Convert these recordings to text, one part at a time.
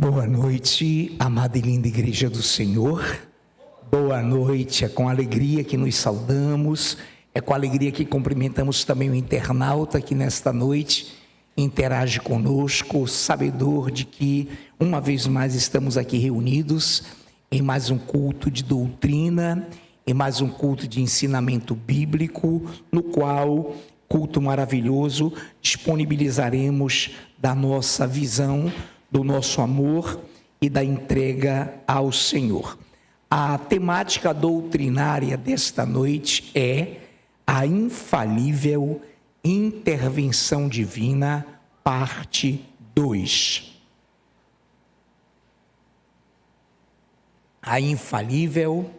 Boa noite, amada e linda Igreja do Senhor. Boa noite, é com alegria que nos saudamos, é com alegria que cumprimentamos também o internauta que nesta noite interage conosco, sabedor de que uma vez mais estamos aqui reunidos em mais um culto de doutrina, em mais um culto de ensinamento bíblico, no qual, culto maravilhoso, disponibilizaremos da nossa visão, do nosso amor e da entrega ao Senhor. A temática doutrinária desta noite é a infalível intervenção divina, parte 2. A infalível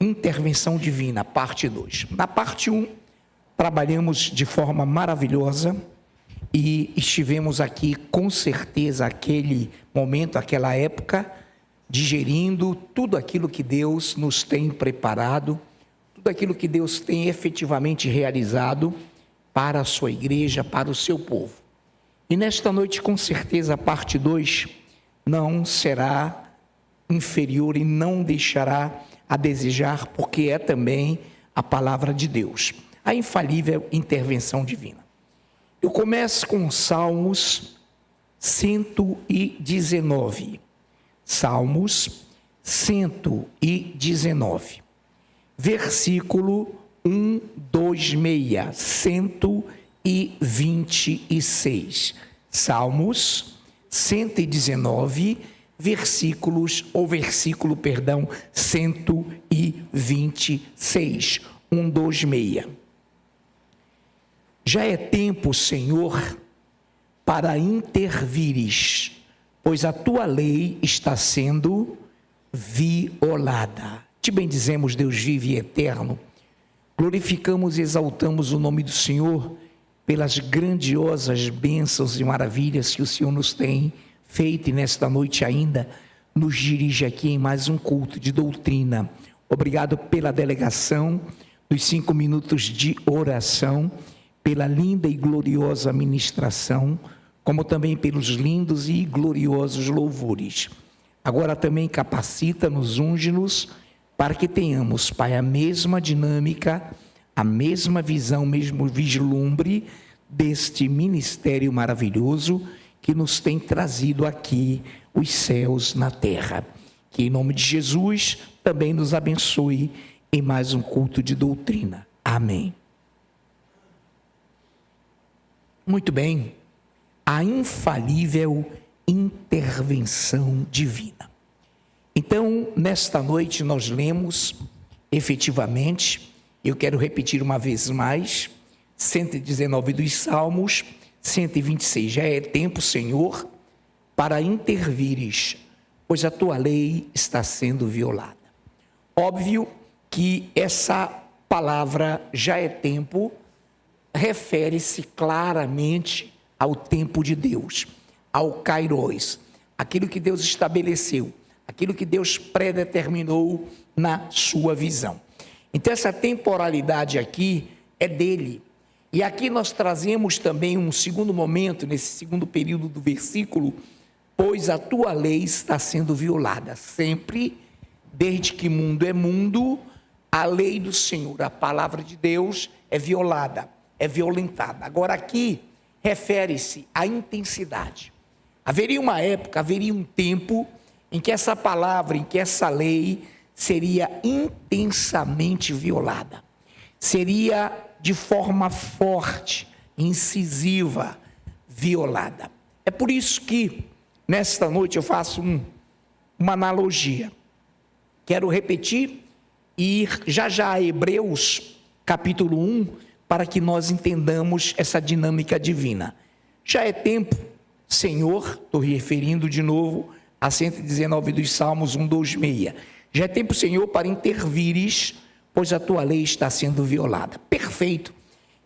intervenção divina, parte 2. Na parte 1, trabalhamos de forma maravilhosa e estivemos aqui com certeza aquele momento, aquela época, digerindo tudo aquilo que Deus nos tem preparado, tudo aquilo que Deus tem efetivamente realizado para a sua igreja, para o seu povo. E nesta noite, com certeza, a parte 2 não será inferior e não deixará a desejar, porque é também a palavra de Deus, a infalível intervenção divina. Eu começo com Salmos 119. Salmos 119, versículo 126, 126. Salmos 119, versículo 126, 126. Já é tempo, Senhor, para intervires, pois a tua lei está sendo violada. Te bendizemos, Deus vivo e eterno. Glorificamos e exaltamos o nome do Senhor pelas grandiosas bênçãos e maravilhas que o Senhor nos tem feito e nesta noite ainda nos dirige aqui em mais um culto de doutrina. Obrigado pela delegação dos 5 minutos de oração, pela linda e gloriosa ministração, como também pelos lindos e gloriosos louvores. Agora também capacita-nos, unge-nos, para que tenhamos, Pai, a mesma dinâmica, a mesma visão, mesmo vislumbre deste ministério maravilhoso que nos tem trazido aqui os céus na terra. Que em nome de Jesus também nos abençoe em mais um culto de doutrina. Amém. Muito bem, a infalível intervenção divina. Então, nesta noite nós lemos, efetivamente, eu quero repetir uma vez mais, 119 dos Salmos, 126, já é tempo, Senhor, para intervires, pois a tua lei está sendo violada. Óbvio que essa palavra, já é tempo, refere-se claramente ao tempo de Deus, ao Kairos, aquilo que Deus estabeleceu, aquilo que Deus predeterminou na sua visão. Então essa temporalidade aqui é dele. E aqui nós trazemos também um segundo momento, nesse segundo período do versículo, pois a tua lei está sendo violada. Sempre, desde que mundo é mundo, a lei do Senhor, a palavra de Deus é violada, é violentada. Agora aqui refere-se à intensidade. Haveria uma época, haveria um tempo em que essa palavra, em que essa lei seria intensamente violada. Seria de forma forte, incisiva, violada. É por isso que nesta noite eu faço uma analogia. Quero repetir e ir já a Hebreus capítulo 1, para que nós entendamos essa dinâmica divina. Já é tempo, Senhor, estou referindo de novo a 119 dos Salmos 126. Já é tempo, Senhor, para intervires, pois a tua lei está sendo violada. Perfeito.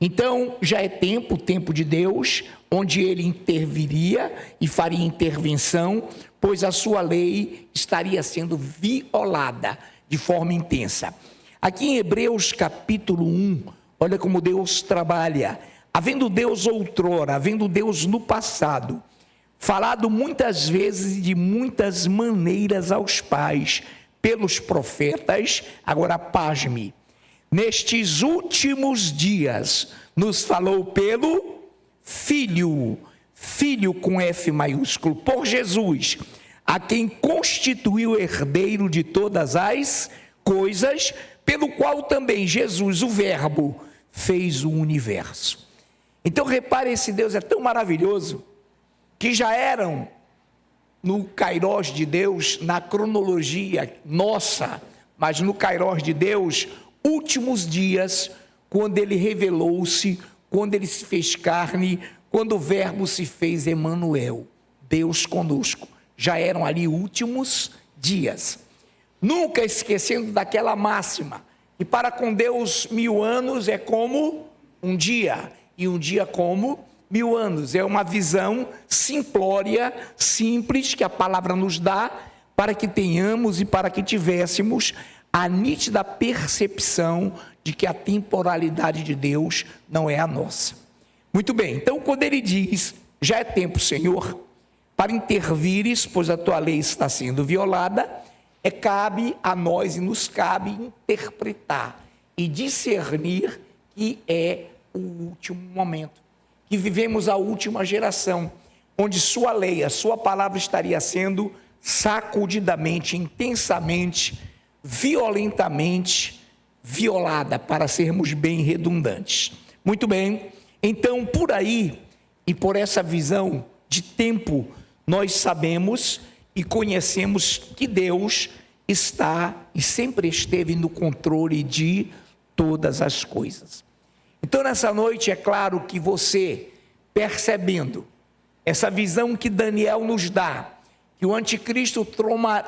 Então, já é tempo, o tempo de Deus, onde ele interviria e faria intervenção, pois a sua lei estaria sendo violada de forma intensa. Aqui em Hebreus capítulo 1, olha como Deus trabalha. Havendo Deus outrora, havendo Deus no passado, falado muitas vezes e de muitas maneiras aos pais, pelos profetas. Agora pasme, nestes últimos dias, nos falou pelo Filho, Filho com F maiúsculo, por Jesus, a quem constituiu herdeiro de todas as coisas, pelo qual também Jesus, o Verbo, fez o universo. Então repare, esse Deus é tão maravilhoso, que já eram no Kairós de Deus, na cronologia nossa, mas no Kairós de Deus, últimos dias, quando ele revelou-se, quando ele se fez carne, quando o Verbo se fez Emanuel, Deus conosco. Já eram ali últimos dias. Nunca esquecendo daquela máxima, que para com Deus 1000 anos é como um dia, e um dia como 1000 anos. É uma visão simplória, simples, que a palavra nos dá, para que tenhamos e para que tivéssemos a nítida percepção de que a temporalidade de Deus não é a nossa. Muito bem, então quando ele diz, já é tempo, Senhor, para intervires, pois a tua lei está sendo violada, cabe a nós e nos cabe interpretar e discernir que é o último momento, que vivemos a última geração, onde sua lei, a sua palavra estaria sendo sacudidamente, intensamente, violentamente violada, para sermos bem redundantes. Muito bem, então por aí e por essa visão de tempo, nós sabemos e conhecemos que Deus está e sempre esteve no controle de todas as coisas. Então nessa noite é claro que você, percebendo essa visão que Daniel nos dá, que o anticristo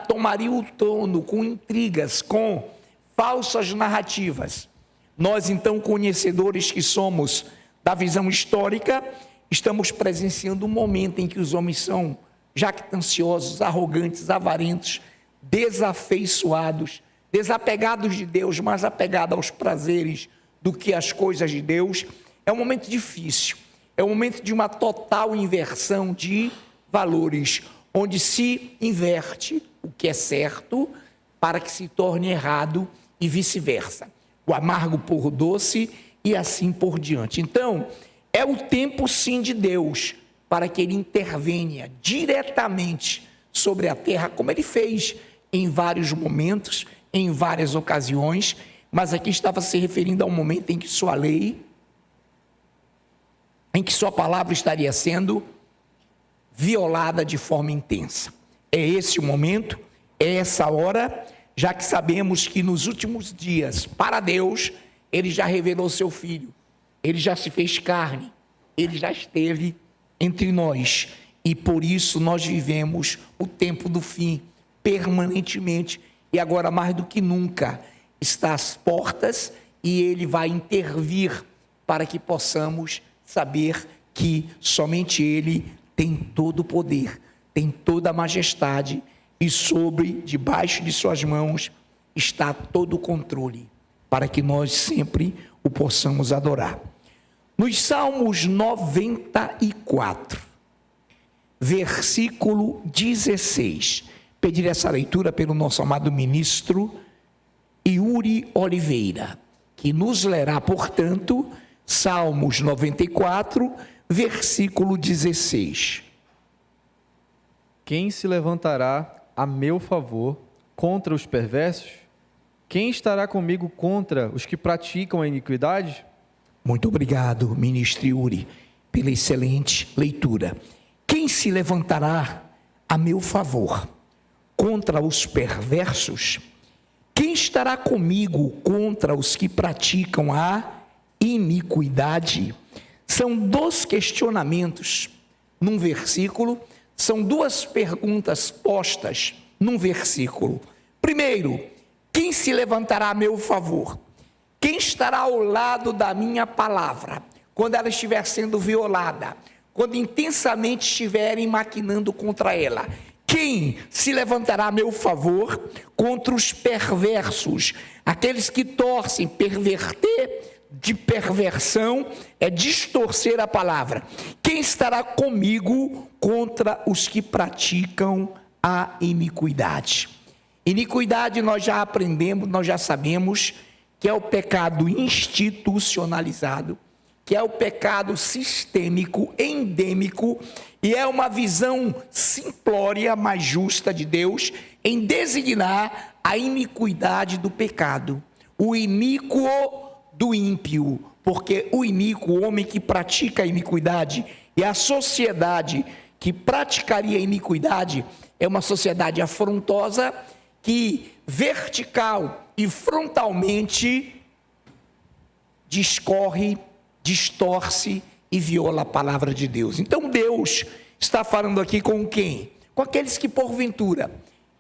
tomaria o trono com intrigas, com falsas narrativas, nós então, conhecedores que somos da visão histórica, estamos presenciando um momento em que os homens são jactanciosos, arrogantes, avarentos, desafeiçoados, desapegados de Deus, mais apegados aos prazeres do que às coisas de Deus. É um momento difícil, é um momento de uma total inversão de valores, onde se inverte o que é certo para que se torne errado e vice-versa. O amargo por doce e assim por diante. Então, é o tempo sim de Deus para que ele intervenha diretamente sobre a terra, como ele fez em vários momentos, em várias ocasiões, mas aqui estava se referindo a um momento em que sua lei, em que sua palavra estaria sendo violada de forma intensa. É esse o momento, é essa hora, já que sabemos que nos últimos dias, para Deus, ele já revelou seu Filho, ele já se fez carne, ele já esteve entre nós, e por isso nós vivemos o tempo do fim, permanentemente, e agora mais do que nunca, está às portas, e ele vai intervir, para que possamos saber que somente ele tem todo o poder, tem toda a majestade, e debaixo de suas mãos, está todo o controle, para que nós sempre o possamos adorar. Nos Salmos 94, versículo 16, pedir essa leitura pelo nosso amado ministro Yuri Oliveira, que nos lerá, portanto, Salmos 94, versículo 16. Quem se levantará a meu favor contra os perversos? Quem estará comigo contra os que praticam a iniquidade? Muito obrigado, ministro Yuri, pela excelente leitura. Quem se levantará a meu favor contra os perversos? Quem estará comigo contra os que praticam a iniquidade? São 2 questionamentos num versículo, são 2 perguntas postas num versículo. Primeiro, quem se levantará a meu favor? Quem estará ao lado da minha palavra, quando ela estiver sendo violada, quando intensamente estiverem maquinando contra ela? Quem se levantará a meu favor contra os perversos, aqueles que torcem, perverter de perversão é distorcer a palavra. Quem estará comigo contra os que praticam a iniquidade? Iniquidade nós já aprendemos, nós já sabemos que é o pecado institucionalizado, que é o pecado sistêmico, endêmico, e é uma visão simplória, mas justa de Deus, em designar a iniquidade do pecado, o iníquo do ímpio, porque o iníquo, o homem que pratica a iniquidade, e a sociedade que praticaria a iniquidade, é uma sociedade afrontosa, que vertical e frontalmente discorre, distorce e viola a palavra de Deus. Então Deus está falando aqui com quem? Com aqueles que porventura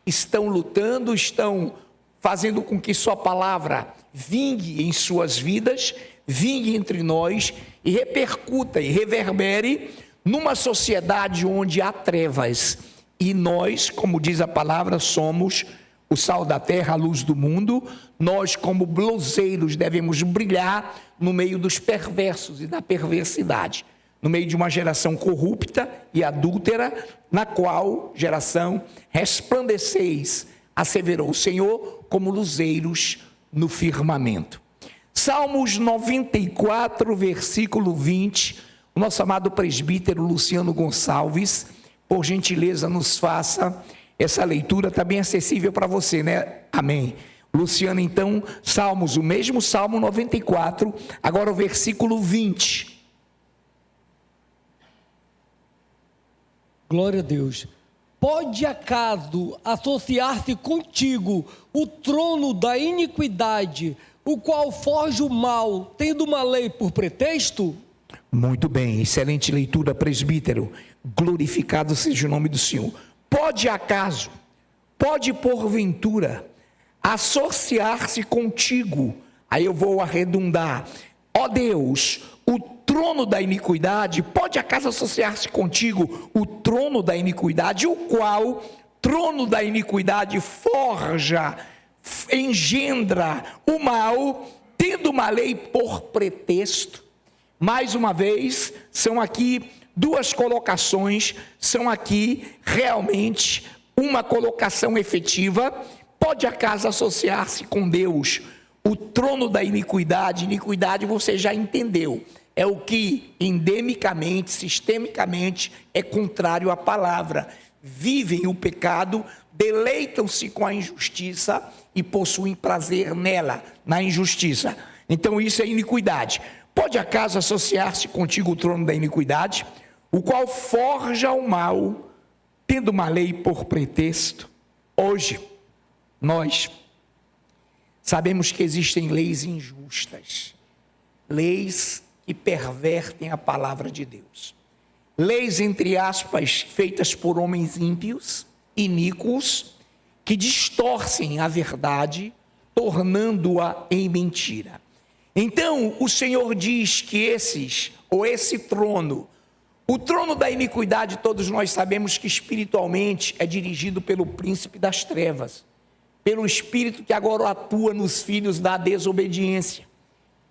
estão lutando, estão fazendo com que sua palavra vingue em suas vidas, vingue entre nós e repercuta e reverbere numa sociedade onde há trevas. E nós, como diz a palavra, somos o sal da terra, a luz do mundo. Nós, como luzeiros, devemos brilhar no meio dos perversos e da perversidade, no meio de uma geração corrupta e adúltera, na qual geração resplandeceis, asseverou o Senhor, como luzeiros no firmamento. Salmos 94, versículo 20, o nosso amado presbítero Luciano Gonçalves, por gentileza, nos faça essa leitura, está bem acessível para você, né? Amém. Luciano, então, Salmos, o mesmo Salmo 94, agora o versículo 20. Glória a Deus. Pode acaso associar-se contigo o trono da iniquidade, o qual forja o mal, tendo uma lei por pretexto? Muito bem, excelente leitura, presbítero. Glorificado seja o nome do Senhor. Pode acaso, pode porventura associar-se contigo, aí eu vou arredondar, ó Deus, o trono da iniquidade, pode acaso associar-se contigo o trono da iniquidade, o qual trono da iniquidade forja, engendra o mal, tendo uma lei por pretexto. Mais uma vez, são aqui duas colocações, são aqui realmente uma colocação efetiva. Pode acaso associar-se com Deus o trono da iniquidade? Iniquidade você já entendeu, é o que endemicamente, sistemicamente é contrário à palavra. Vivem o pecado, deleitam-se com a injustiça e possuem prazer nela, na injustiça. Então isso é iniquidade. Pode acaso associar-se contigo o trono da iniquidade, o qual forja o mal, tendo uma lei por pretexto? Hoje, nós sabemos que existem leis injustas, leis que pervertem a palavra de Deus, leis, entre aspas, feitas por homens ímpios, iníquos, que distorcem a verdade, tornando-a em mentira. Então, o Senhor diz que esse trono, o trono da iniquidade, todos nós sabemos que espiritualmente é dirigido pelo príncipe das trevas, pelo espírito que agora atua nos filhos da desobediência,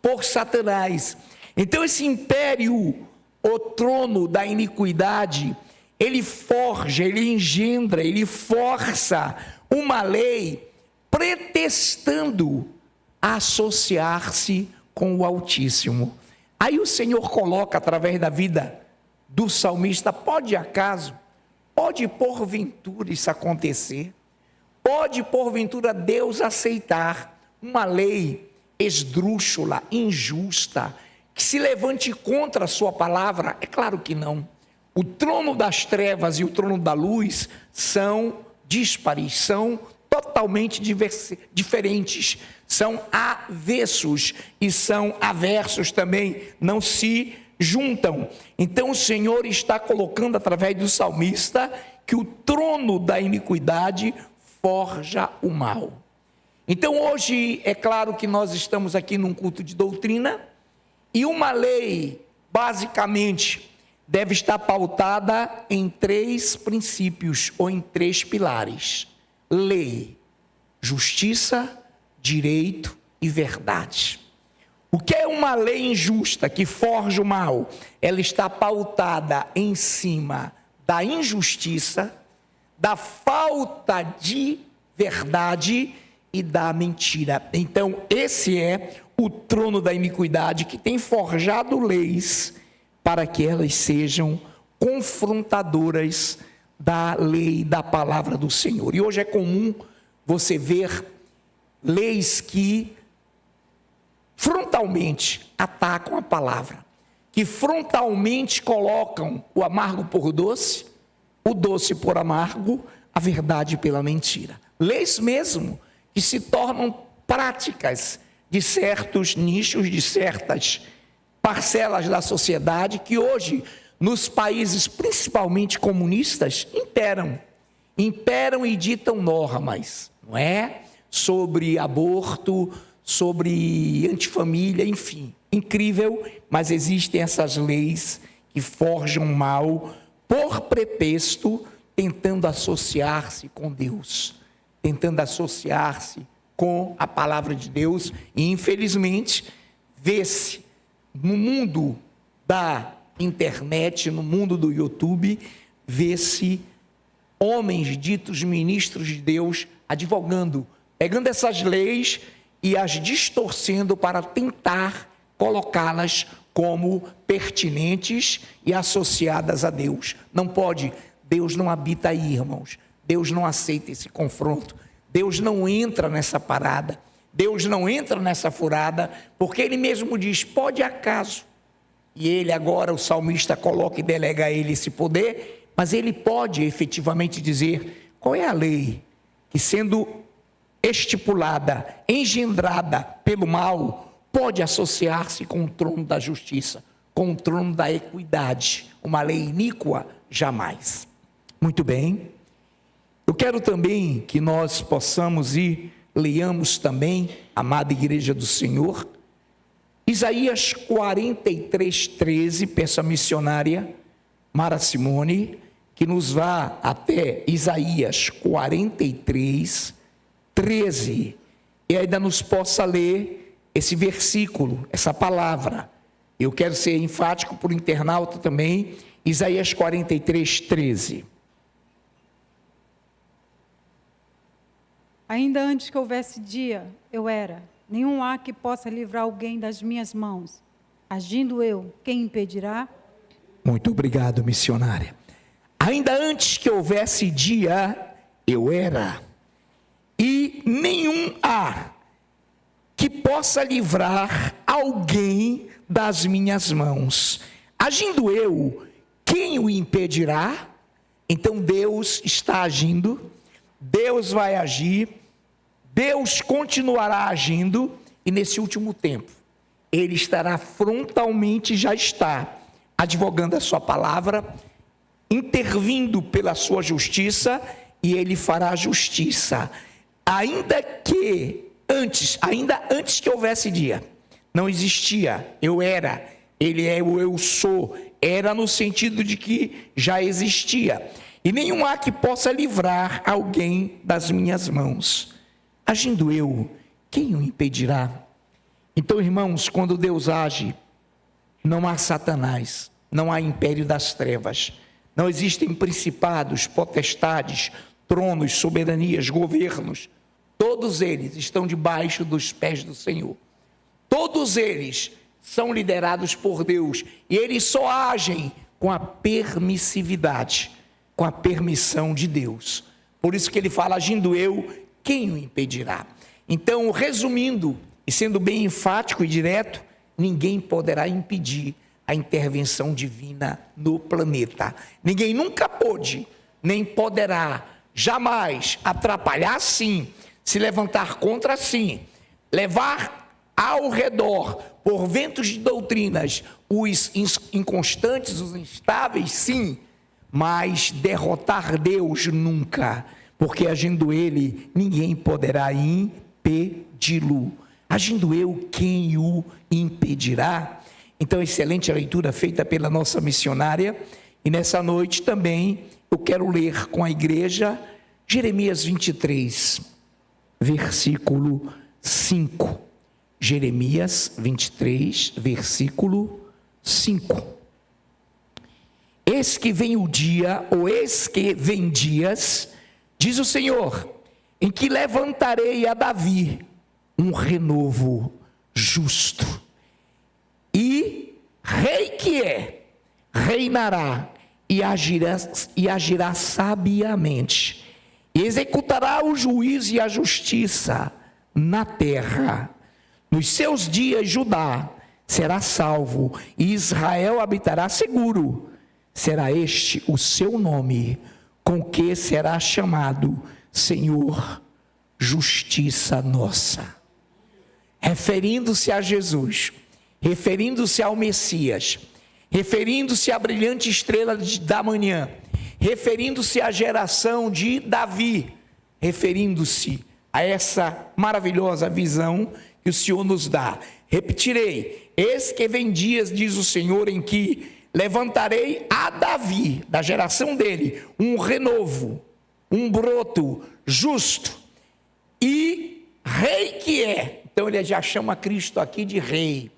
por Satanás. Então esse império, o trono da iniquidade, ele forja, ele engendra, ele força uma lei pretextando associar-se com o Altíssimo. Aí o Senhor coloca através da vida do salmista: pode acaso, pode porventura isso acontecer? Pode porventura Deus aceitar uma lei esdrúxula, injusta, que se levante contra a sua palavra? É claro que não. O trono das trevas e o trono da luz são díspares, são totalmente diferentes, são avessos e são aversos também, não se juntam. Então o Senhor está colocando através do salmista que o trono da iniquidade forja o mal. Então hoje é claro que nós estamos aqui num culto de doutrina, e uma lei basicamente deve estar pautada em 3 princípios ou em 3 pilares: lei, justiça, direito e verdade. O que é uma lei injusta que forja o mal? Ela está pautada em cima da injustiça, da falta de verdade e da mentira. Então, esse é o trono da iniquidade que tem forjado leis para que elas sejam confrontadoras da lei, da palavra do Senhor. E hoje é comum você ver leis que frontalmente atacam a palavra, que frontalmente colocam o amargo por doce, o doce por amargo, a verdade pela mentira. Leis mesmo que se tornam práticas de certos nichos, de certas parcelas da sociedade que hoje, nos países principalmente comunistas, imperam e ditam normas, não é? Sobre aborto, sobre antifamília, enfim. Incrível, mas existem essas leis que forjam mal por pretexto, tentando associar-se com Deus, tentando associar-se com a palavra de Deus, e infelizmente vê-se no mundo da internet, no mundo do YouTube, vê-se homens ditos ministros de Deus advogando, pegando essas leis e as distorcendo para tentar colocá-las como pertinentes e associadas a Deus. Não pode, Deus não habita aí, irmãos. Deus não aceita esse confronto. Deus não entra nessa parada. Deus não entra nessa furada, porque Ele mesmo diz, pode acaso. E Ele agora, o salmista coloca e delega a Ele esse poder, mas Ele pode efetivamente dizer qual é a lei que, sendo estipulada, engendrada pelo mal, pode associar-se com o trono da justiça, com o trono da equidade. Uma lei iníqua, jamais. Muito bem. Eu quero também que nós possamos ir, leiamos também, amada igreja do Senhor, Isaías 43:13, peço à missionária Mara Simone, que nos vá até Isaías 43:13, e ainda nos possa ler esse versículo, essa palavra. Eu quero ser enfático para o internauta também, Isaías 43:13. Ainda antes que houvesse dia, eu era. Nenhum há que possa livrar alguém das minhas mãos. Agindo eu, quem impedirá? Muito obrigado, missionária. Ainda antes que houvesse dia, eu era. E nenhum há que possa livrar alguém das minhas mãos. Agindo eu, quem o impedirá? Então Deus está agindo, Deus vai agir, Deus continuará agindo, e nesse último tempo, Ele estará frontalmente, já está, advogando a sua palavra, intervindo pela sua justiça, e Ele fará justiça, ainda antes que houvesse dia. Não existia, eu era, Ele é o eu sou, era no sentido de que já existia, e nenhum há que possa livrar alguém das minhas mãos. Agindo eu, quem o impedirá? Então, irmãos, quando Deus age, não há Satanás, não há império das trevas, não existem principados, potestades, tronos, soberanias, governos, todos eles estão debaixo dos pés do Senhor. Todos eles são liderados por Deus, e eles só agem com a permissividade, com a permissão de Deus. Por isso que ele fala, agindo eu, quem o impedirá? Então, resumindo, e sendo bem enfático e direto, ninguém poderá impedir a intervenção divina no planeta. Ninguém nunca pôde, nem poderá, jamais atrapalhar sim, se levantar contra sim, levar ao redor, por ventos de doutrinas, os inconstantes, os instáveis, sim, mas derrotar Deus nunca, porque agindo Ele, ninguém poderá impedi-lo. Agindo eu, quem o impedirá? Então, excelente a leitura feita pela nossa missionária, e nessa noite também eu quero ler com a igreja Jeremias 23, versículo 5. Jeremias 23, versículo 5. Eis que vem o dia, ou eis que vem dias, diz o Senhor, em que levantarei a Davi um renovo justo. E rei que é, reinará e agirá sabiamente, e executará o juízo e a justiça na terra. Nos seus dias Judá será salvo e Israel habitará seguro. Será este o seu nome, com que será chamado Senhor, justiça nossa. Referindo-se a Jesus, referindo-se ao Messias, referindo-se à brilhante estrela da manhã, referindo-se à geração de Davi, referindo-se a essa maravilhosa visão que o Senhor nos dá. Repetirei, eis que vem dias, diz o Senhor, em que levantarei a Davi, da geração dele, um renovo, um broto justo, e rei que é, então ele já chama Cristo aqui de rei,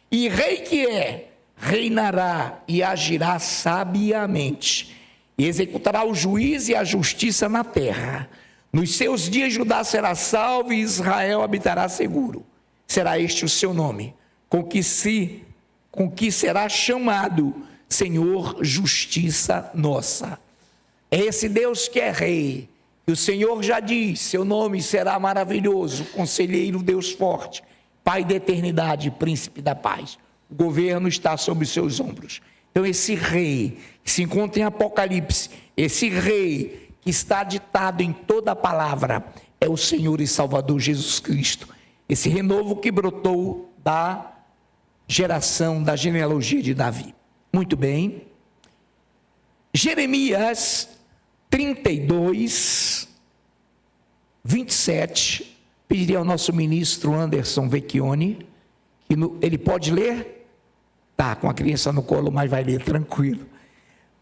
e rei que é, reinará e agirá sabiamente, e executará o juízo e a justiça na terra. Nos seus dias Judá será salvo e Israel habitará seguro. Será este o seu nome, com que será chamado Senhor, justiça nossa. É esse Deus que é rei, e o Senhor já diz, seu nome será maravilhoso, conselheiro, Deus forte, Pai da eternidade, príncipe da paz. O governo está sobre os seus ombros. Então esse rei que se encontra em Apocalipse, esse rei que está ditado em toda a palavra, é o Senhor e Salvador Jesus Cristo. Esse renovo que brotou da geração, da genealogia de Davi. Muito bem. Jeremias 32, 27. Pediria ao nosso ministro Anderson Vecchioni, que ele pode ler? Tá, com a criança no colo, mas vai ler tranquilo.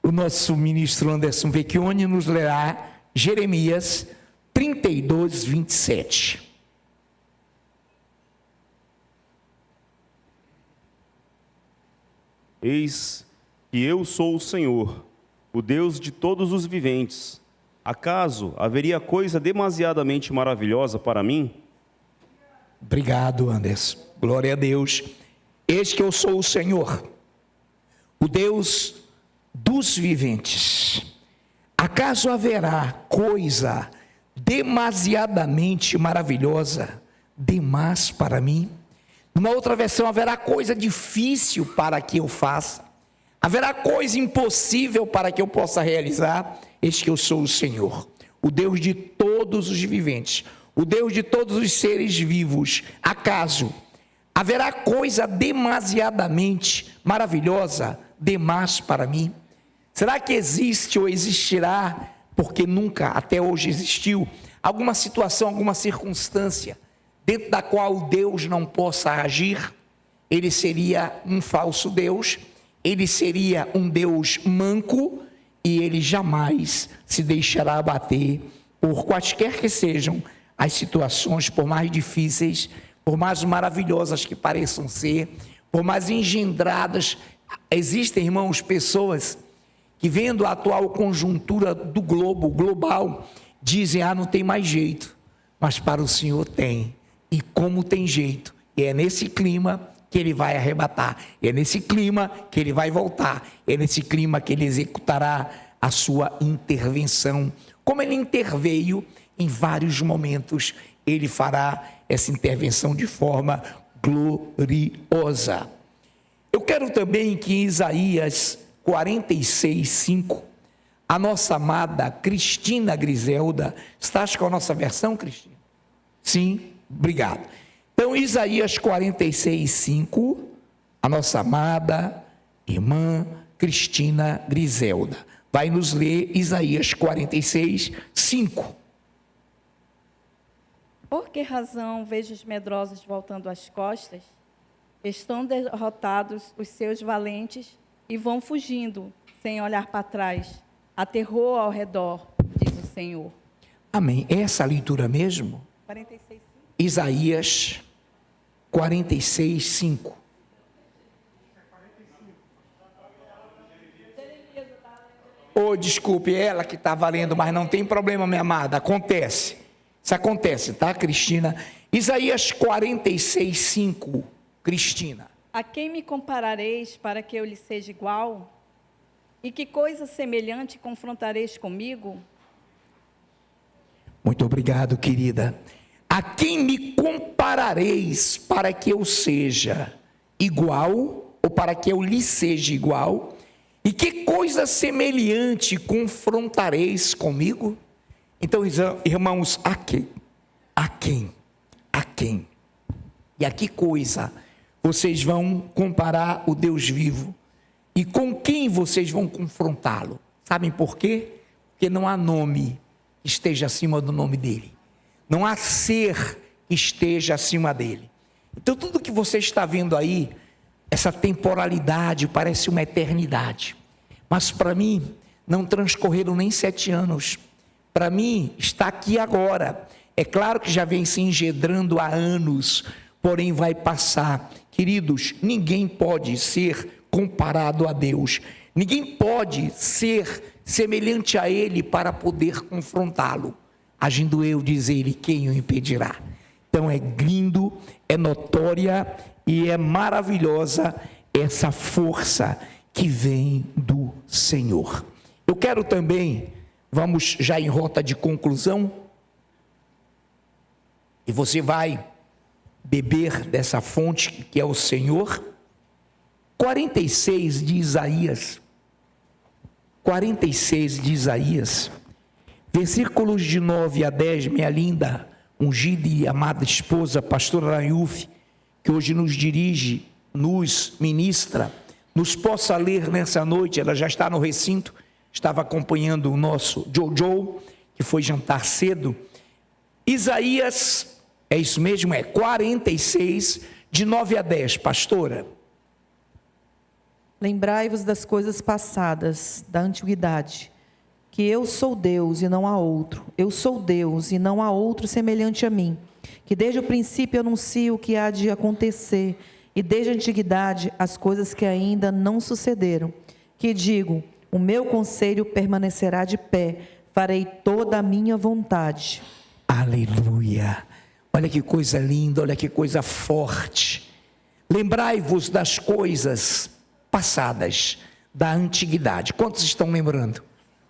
O nosso ministro Anderson Vecchioni nos lerá Jeremias 32, 27. Eis que eu sou o Senhor, o Deus de todos os viventes. Acaso haveria coisa demasiadamente maravilhosa para mim? Obrigado, Anderson. Glória a Deus. Eis que eu sou o Senhor, o Deus dos viventes. Acaso haverá coisa demasiadamente maravilhosa demais para mim? Numa outra versão, haverá coisa difícil para que eu faça? Haverá coisa impossível para que eu possa realizar? Eis que eu sou o Senhor, o Deus de todos os viventes, o Deus de todos os seres vivos. Acaso haverá coisa demasiadamente maravilhosa demais para mim? Será que existe ou existirá, porque nunca até hoje existiu, alguma situação, alguma circunstância dentro da qual Deus não possa agir? Ele seria um falso Deus, ele seria um Deus manco, e ele jamais se deixará abater por quaisquer que sejam as situações, por mais difíceis, por mais maravilhosas que pareçam ser, por mais engendradas. Existem, irmãos, pessoas que, vendo a atual conjuntura do global, dizem, não tem mais jeito, mas para o Senhor tem. E como tem jeito, e é nesse clima que ele vai arrebatar, é nesse clima que ele vai voltar, é nesse clima que ele executará a sua intervenção. Como ele interveio em vários momentos, ele fará essa intervenção de forma gloriosa. Eu quero também que em Isaías 46, 5, a nossa amada Cristina Griselda, estás com a nossa versão, Cristina? Sim, obrigado. Então, Isaías 46, 5, a nossa amada irmã Cristina Griselda vai nos ler Isaías 46, 5. Por que razão vejo os medrosos voltando as costas? Estão derrotados os seus valentes e vão fugindo, sem olhar para trás. Há terror ao redor, diz o Senhor. Amém. É essa a leitura mesmo? 46, 5. Isaías 46, 5. Oh, desculpe, ela que está valendo, mas não tem problema, minha amada, acontece. Isso acontece, tá, Cristina? Isaías 46, 5, Cristina. A quem me comparareis para que eu lhe seja igual? E que coisa semelhante confrontareis comigo? Muito obrigado, querida. A quem me comparareis para que eu seja igual, ou para que eu lhe seja igual? E que coisa semelhante confrontareis comigo? Então, irmãos, a quem? A quem? A quem? E a que coisa vocês vão comparar o Deus vivo? E com quem vocês vão confrontá-lo? Sabem por quê? Porque não há nome que esteja acima do nome dele. Não há ser que esteja acima dele. Então tudo que você está vendo aí, essa temporalidade parece uma eternidade. Mas para mim, não transcorreram nem 7 anos. Para mim, está aqui agora. É claro que já vem se engendrando há anos, porém vai passar. Queridos, ninguém pode ser comparado a Deus. Ninguém pode ser semelhante a Ele para poder confrontá-lo. Agindo eu, diz Ele, quem o impedirá? Então é lindo, é notória e é maravilhosa essa força que vem do Senhor. Eu quero também, vamos já em rota de conclusão, e você vai beber dessa fonte que é o Senhor. 46 de Isaías, 46 de Isaías, versículos de 9 a 10, minha linda, ungida e amada esposa, pastora Rayuf, que hoje nos dirige, nos ministra, nos possa ler nessa noite. Ela já está no recinto, estava acompanhando o nosso Jojo, que foi jantar cedo. Isaías, é isso mesmo, é 46, de 9 a 10, pastora. Lembrai-vos das coisas passadas, da antiguidade, que eu sou Deus e não há outro. Eu sou Deus e não há outro semelhante a mim, que desde o princípio anuncio o que há de acontecer, e desde a antiguidade as coisas que ainda não sucederam. Que digo, o meu conselho permanecerá de pé, farei toda a minha vontade. Aleluia! Olha que coisa linda, olha que coisa forte. Lembrai-vos das coisas passadas, da antiguidade. Quantos estão lembrando?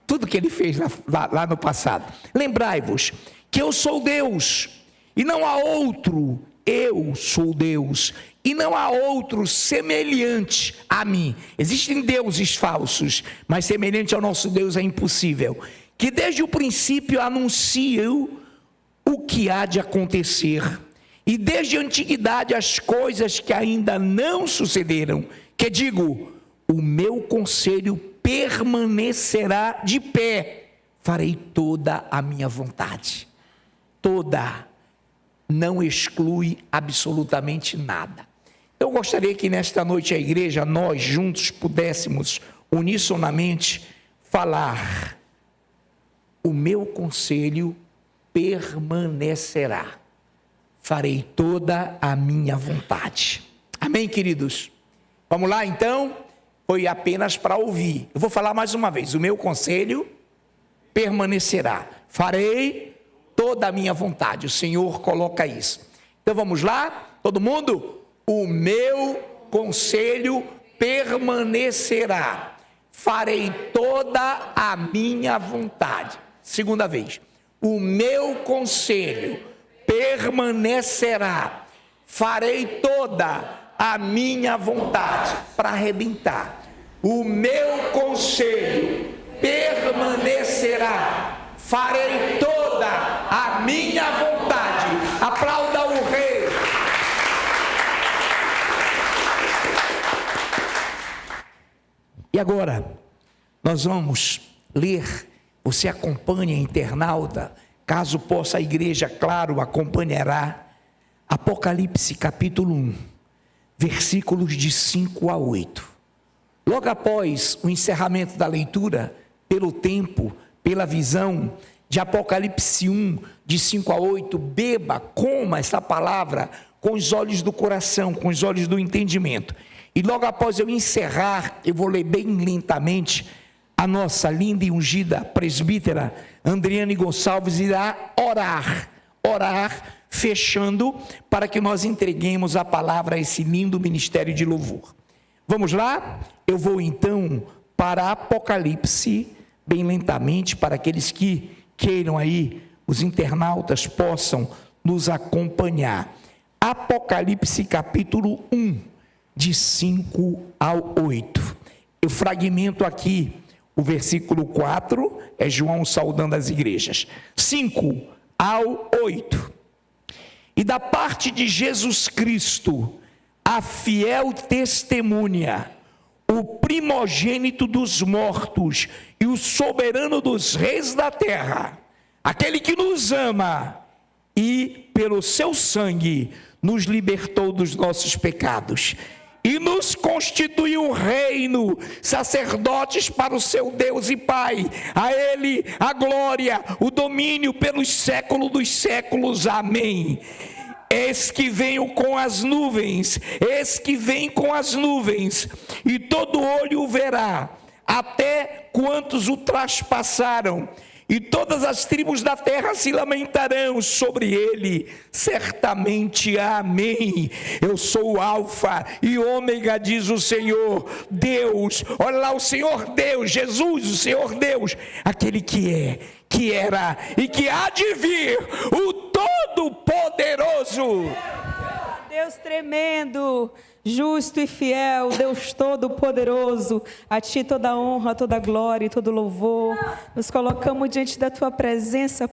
Tudo que ele fez lá no passado. Lembrai-vos que eu sou Deus e não há outro. Eu sou Deus e não há outro semelhante a mim. Existem deuses falsos, mas semelhante ao nosso Deus é impossível. Que desde o princípio anuncio o que há de acontecer, e desde a antiguidade as coisas que ainda não sucederam. Que digo, o meu conselho permanecerá de pé, farei toda a minha vontade. Toda, não exclui absolutamente nada. Eu gostaria que nesta noite a igreja, nós juntos pudéssemos unissonamente falar: o meu conselho permanecerá, farei toda a minha vontade. Amém, queridos? Vamos lá então? Foi apenas para ouvir. Eu vou falar mais uma vez: o meu conselho permanecerá, farei toda a minha vontade. O Senhor coloca isso. Então vamos lá, todo mundo? O meu conselho permanecerá, farei toda a minha vontade. Segunda vez: o meu conselho permanecerá, farei toda a minha vontade. Para arrebentar: o meu conselho permanecerá, farei toda a minha vontade. Aplauda o Rei. E agora, nós vamos ler, você acompanha, internauta, caso possa a igreja, claro, acompanhará, Apocalipse capítulo 1, versículos de 5 a 8. Logo após o encerramento da leitura, pelo tempo, pela visão de Apocalipse 1, de 5 a 8, beba, coma essa palavra com os olhos do coração, com os olhos do entendimento. E logo após eu encerrar, eu vou ler bem lentamente, a nossa linda e ungida presbítera Andriane Gonçalves irá orar, fechando, para que nós entreguemos a palavra a esse lindo ministério de louvor. Vamos lá? Eu vou então para Apocalipse, bem lentamente, para aqueles que queiram aí, os internautas possam nos acompanhar. Apocalipse capítulo 1, de 5 ao 8. Eu fragmento aqui o versículo 4, é João saudando as igrejas. 5 ao 8. E da parte de Jesus Cristo, a fiel testemunha, o primogênito dos mortos e o soberano dos reis da terra, aquele que nos ama e pelo seu sangue nos libertou dos nossos pecados e nos constituiu um reino, sacerdotes para o seu Deus e Pai. A Ele a glória, o domínio pelos séculos dos séculos. Amém. Eis que venho com as nuvens, e todo olho o verá, até quantos o traspassaram, e todas as tribos da terra se lamentarão sobre ele, certamente. Amém. Eu sou o Alfa e Ômega, diz o Senhor Deus. Olha lá, o Senhor Deus, Jesus, o Senhor Deus, aquele que é, que era e que há de vir, o Todo-Poderoso. Deus tremendo, justo e fiel, Deus Todo-Poderoso, a Ti toda a honra, toda a glória e todo o louvor. Nos colocamos diante da Tua presença,